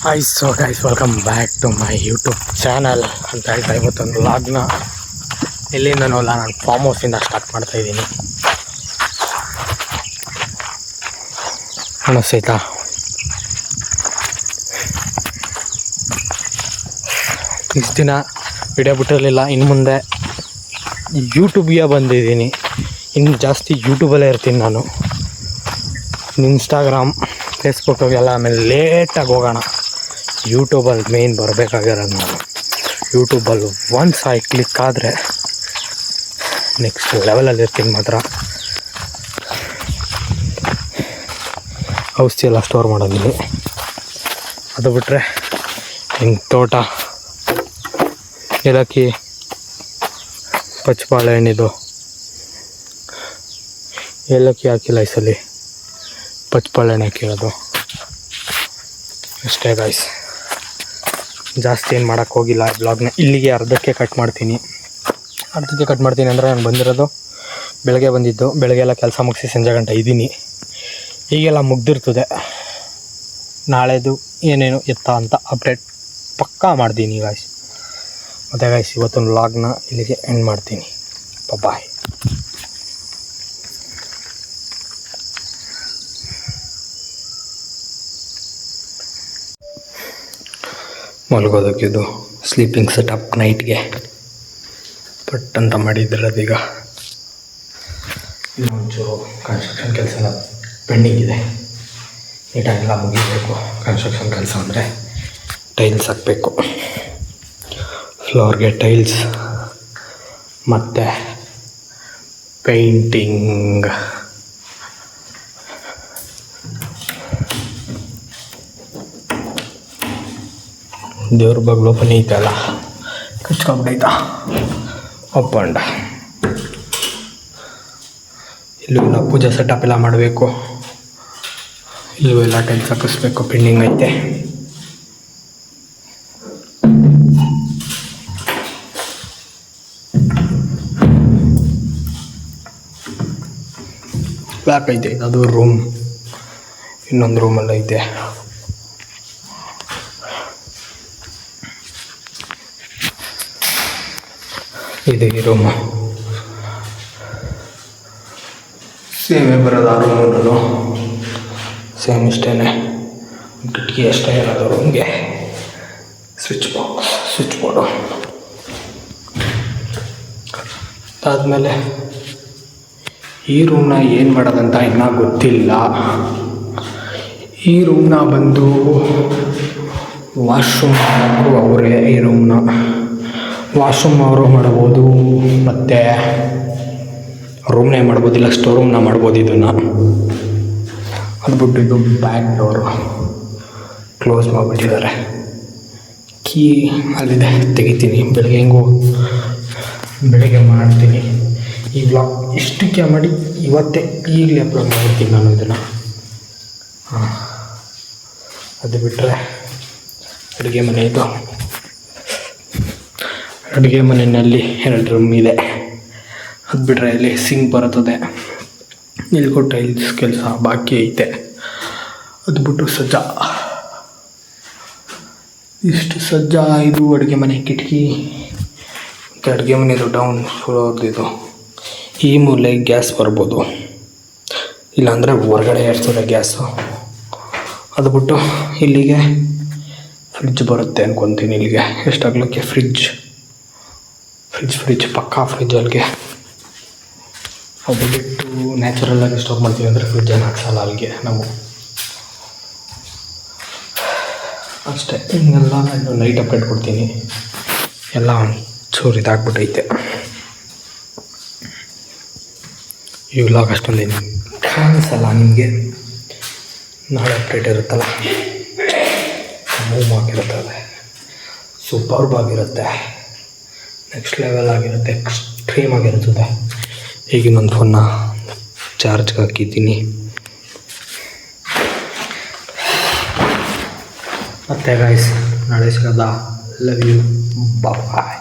Hi so guys, welcome back to my YouTube channel ಅಂತ ಹೇಳ್ತಾ ಇವತ್ತೊಂದು ವ್ಲಾಗ್ನ ಎಲ್ಲಿಂದನೂ ಅಲ್ಲ, ನಾನು ಫಾರ್ಮ್ ಹೌಸಿಂದ ಸ್ಟಾರ್ಟ್ ಮಾಡ್ತಾಯಿದ್ದೀನಿ. ಅನಿಸ್ತೈತಾ? ಇಷ್ಟು ದಿನ ವಿಡಿಯೋ ಬಿಟ್ಟಿರಲಿಲ್ಲ. ಇನ್ನು ಮುಂದೆ ಯೂಟ್ಯೂಬ್ಗೆ ಬಂದಿದ್ದೀನಿ. ಇನ್ನು ಜಾಸ್ತಿ ಯೂಟ್ಯೂಬಲ್ಲೇ ಇರ್ತೀನಿ ನಾನು. ಇನ್ಸ್ಟಾಗ್ರಾಮ್, ಫೇಸ್ಬುಕ್ಗೆಲ್ಲ ಆಮೇಲೆ ಲೇಟಾಗಿ ಹೋಗೋಣ. ಯೂಟ್ಯೂಬಲ್ಲಿ ಮೇಯ್ನ್ ಬರಬೇಕಾಗಿರೋದು ನಾನು. ಯೂಟ್ಯೂಬಲ್ಲಿ ಒನ್ಸ್ ಕ್ಲಿಕ್ ಆದರೆ ನೆಕ್ಸ್ಟ್ ಲೆವೆಲಲ್ಲಿ ಇರ್ತೀನಿ ಮಾತ್ರ. ಔಷಧಿ ಎಲ್ಲ ಸ್ಟೋರ್ ಮಾಡೋದಿಲ್ಲ. ಅದು ಬಿಟ್ಟರೆ ಹಿಂಗೆ ತೋಟ, ಏಲಕ್ಕಿ, ಪಚ್ಚಬಾಳೆ ಹಣ್ಣಿದು. ಏಲಕ್ಕಿ ಹಾಕಿಲ್ಲ ಈ ಸಲ, ಪಚ್ಚಬಾಳೆ ಹಣ್ಣು ಹಾಕಿರೋದು ಅಷ್ಟೇ ಗಾಯ್ಸ್. ಜಾಸ್ತಿ ಏನು ಮಾಡೋಕ್ಕೆ ಹೋಗಿಲ್ಲ. ಬ್ಲಾಗ್ನ ಇಲ್ಲಿಗೆ ಅರ್ಧಕ್ಕೆ ಕಟ್ ಮಾಡ್ತೀನಿ ಅಂದರೆ ನಾನು ಬಂದಿರೋದು ಬೆಳಗ್ಗೆ ಬಂದಿದ್ದು. ಬೆಳಗ್ಗೆಲ್ಲ ಕೆಲಸ ಮುಗಿಸಿ ಸಂಜೆ ಗಂಟೆ ಇದ್ದೀನಿ. ಈಗೆಲ್ಲ ಮುಗ್ದಿರ್ತದೆ. ನಾಳೆದು ಏನೇನು ಎತ್ತ ಅಂತ ಅಪ್ಡೇಟ್ ಪಕ್ಕಾ ಮಾಡ್ತೀನಿ ಗಾಯ್ಸ್. ಮತ್ತು ಗಾಯ್ಸ್, ಇವತ್ತೊಂದು ವ್ಲಾಗ್ನ ಇಲ್ಲಿಗೆ ಎಂಡ್ ಮಾಡ್ತೀನಿ. ಬಾಯ್. ಮಲ್ಗೋದಕ್ಕಿದು ಸ್ಲೀಪಿಂಗ್ ಸೆಟಪ್ ನೈಟ್ಗೆ ಪಟ್ ಅಂತ ಮಾಡಿದ್ದಿರೋದೀಗ. ಇನ್ನೊಂಚೂರು ಕನ್ಸ್ಟ್ರಕ್ಷನ್ ಕೆಲಸ ಎಲ್ಲ ಪೆಂಡಿಂಗ್ ಇದೆ. ನೀಟಾಗೆಲ್ಲ ಮುಗಿಬೇಕು. ಕನ್ಸ್ಟ್ರಕ್ಷನ್ ಕೆಲಸ ಅಂದರೆ ಟೈಲ್ಸ್ ಹಾಕಬೇಕು. ಫ್ಲೋರ್ಗೆ ಟೈಲ್ಸ್ ಮತ್ತು ಪೇಂಟಿಂಗ್. ದೇವ್ರ ಬಾಗ್ಲು ಓಪನ್ ಐತಲ್ಲ, ಕಚ್ಕೊಂಡ್ಬಿಟ್ಟೈತಾ ಒಪ್ಪಂಡ. ಇಲ್ಲೂ ಎಲ್ಲ ಪೂಜಾ ಸೆಟಪ್ ಎಲ್ಲ ಮಾಡಬೇಕು. ಇಲ್ಲೂ ಎಲ್ಲ ಟೈಲ್ಸ್ ಹಾಕಿಸ್ಬೇಕು, ಪೆಂಡಿಂಗ್ ಐತೆ. ಬ್ಲ್ಯಾಕ್ ಐತೆ. ಅದು ರೂಮ್. ಇನ್ನೊಂದು ರೂಮಲ್ಲಿ ಐತೆ. ಇದೆ ಈ ರೂಮು. ಸೇಮೇ ಬರೋದು ಆ ರೂಮಲ್ಲೂ. ಸೇಮ್ ಇಷ್ಟೇ. ಕಿಟಕಿ ಅಷ್ಟೇ ಇರೋದು ರೂಮ್ಗೆ. Switch board. ಅದಾದಮೇಲೆ ಈ ರೂಮ್ನ ಏನು ಮಾಡೋದಂತ ಇನ್ನೂ ಗೊತ್ತಿಲ್ಲ. ಈ ರೂಮ್ನ ಬಂದು ವಾಶ್ರೂಮ್ ಮಾಡೋಕ್ಕೂ ಅವರೇ. ಈ ರೂಮ್ನ ವಾಶ್ರೂಮ್ ಅವರು ಮಾಡ್ಬೋದು, ಮತ್ತು ರೂಮ್ನೇ ಮಾಡ್ಬೋದಿಲ್ಲ, ಸ್ಟೋರ್ ರೂಮ್ನ ಮಾಡ್ಬೋದು. ಇದನ್ನು ಅದು ಬಿಟ್ಟು ಇದು ಬ್ಯಾಕ್ ಡೋರು ಕ್ಲೋಸ್ ಮಾಡಿಬಿಟ್ಟಿದ್ದಾರೆ. ಕೀ ಅಲ್ಲಿದೆ, ತೆಗಿತೀನಿ. ಬೆಳಗ್ಗೆ ಮಾಡ್ತೀನಿ. ಈ ವ್ಲಾಗ್ ಇಷ್ಟಕ್ಕೆ ಮಾಡಿ ಈಗಲೇ ಅಪ್ಲೋಡ್ ಮಾಡ್ತೀನಿ ನಾನು ಇದನ್ನು. ಅದು ಬಿಟ್ಟರೆ ಅಡುಗೆ ಮನೆಯಲ್ಲಿ 2 ರೂಮ್ ಇದೆ. ಅದು ಬಿಟ್ಟರೆ ಇಲ್ಲಿ ಸಿಂಕ್ ಬರುತ್ತದೆ. ಇಲ್ಲಿಗೂ ಟೈಲ್ಸ್ ಕೆಲಸ ಬಾಕಿ ಐತೆ. ಅದು ಬಿಟ್ಟು ಇಷ್ಟು ಇದು ಅಡುಗೆ ಮನೆ ಕಿಟಕಿ ಮತ್ತು ಅಡುಗೆ ಮನೆಯದು ಡೌನ್ ಫ್ಲೋರ್ದಿದು. ಈ ಮೂಲೆ ಗ್ಯಾಸ್ ಬರ್ಬೋದು, ಇಲ್ಲಾಂದರೆ ಹೊರಗಡೆ ಇರ್ತದೆ ಗ್ಯಾಸು. ಅದು ಬಿಟ್ಟು ಇಲ್ಲಿಗೆ ಫ್ರಿಡ್ಜ್ ಬರುತ್ತೆ ಅನ್ಕೊತೀನಿ. ಇಲ್ಲಿಗೆ ಎಷ್ಟಾಗ್ಲಿಕ್ಕೆ ಫ್ರಿಡ್ಜ್ ಪಕ್ಕಾ ಫ್ರಿಡ್ಜ್ ಅಲ್ಲಿಗೆ. ಅದು ಬಿಟ್ಟು ನ್ಯಾಚುರಲ್ಲಾಗಿ ಸ್ಟಾಕ್ ಮಾಡ್ತೀವಿ ಅಂದರೆ ಫ್ರಿಡ್ಜನ್ನು ಹಾಕ್ಸಲ್ಲ ಅಲ್ಲಿಗೆ ನಾವು ಅಷ್ಟೇ. ಹಿಂಗೆಲ್ಲ ನಾನು ನೈಟ್ ಅಪ್ಡೇಟ್ ಕೊಡ್ತೀನಿ. ಎಲ್ಲ ಚೂರು ಇದಾಗ್ಬಿಟ್ಟೈತೆ. ಈ ವ್ಲಾಗ್ ಅಷ್ಟೊಂದೇನು ಕಾಣಿಸಲ್ಲ ನಿಮಗೆ. ನಾಳೆ ಅಪ್ಡೇಟ್ ಇರುತ್ತಲ್ಲ, ಮೂವ್ ಆಗಿರುತ್ತದೆ, ಸೂಪರ್ಬ್ ಆಗಿರುತ್ತೆ, ನೆಕ್ಸ್ಟ್ ಲೆವೆಲ್ ಆಗಿರುತ್ತೆ, ಎಕ್ಸ್ಟ್ರೀಮ್ ಆಗಿರುತ್ತದೆ. ಈಗ ಇನ್ನೊಂದು ಫೋನ್ನ ಚಾರ್ಜ್ಗೆ ಹಾಕಿದ್ದೀನಿ. ಮತ್ತೆ ಗೈಸ್, ನಾಳೆ ಸಿಗೋದಾ? Love you, bye.